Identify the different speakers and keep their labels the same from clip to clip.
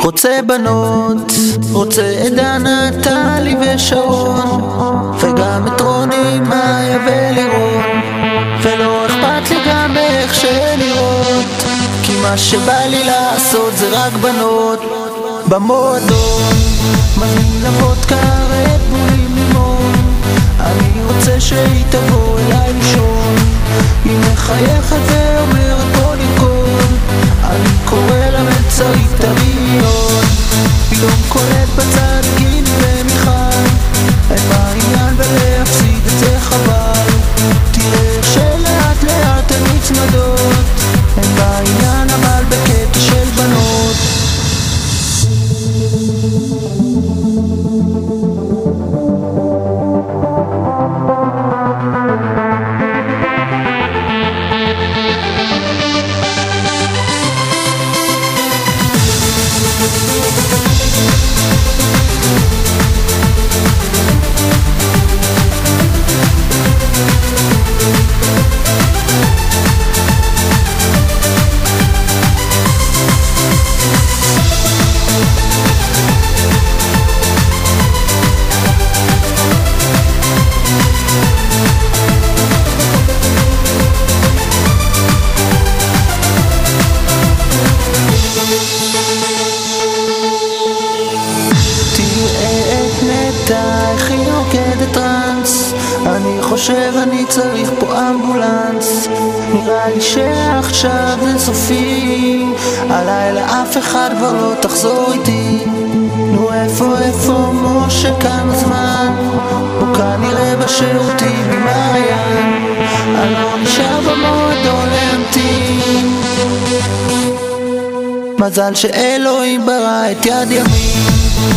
Speaker 1: רוצה בנות, רוצה את דנה, טלי ושרון, וגם את רוני, מאיה ולירון, ולא אכפת לי גם איך שנראות, כי מה שבא לי לעשות זה רק בנות. במועדון מזמין לוודקה רד בולים לימון, אני רוצה שהיא תבוא אליי לישון, היא מחייכת ואומרת בוא נרקוד, אני קורא לה מצרית תמיון, פתאום קולט בצד גיני ומיכל, אין מה עניין ולהפסיד את זה חבל, תראה שלאט לאט הן מצמדות, אין מה עניין אבל בקטע של בנות. איך היא רוקדת טרנס, אני חושב אני צריך פה אמבולנס, נראה לי שעכשיו זה סופי, הלילה אף אחד כבר לא תחזור איתי, נו איפה משה כמה זמן, הוא כנראה בשירותים עם מעיין, אני לא נשאר במועדון להמתין, מזל שאלוהים ברא את יד ימין,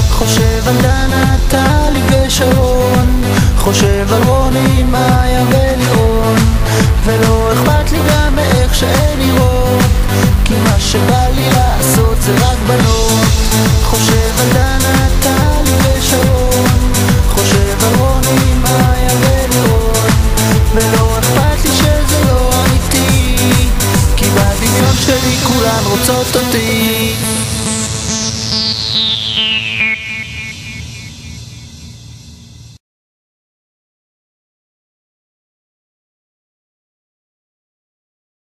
Speaker 1: חושב על דנה, טלי ושרון, חושב על רוני, מאיה ולירון, ולא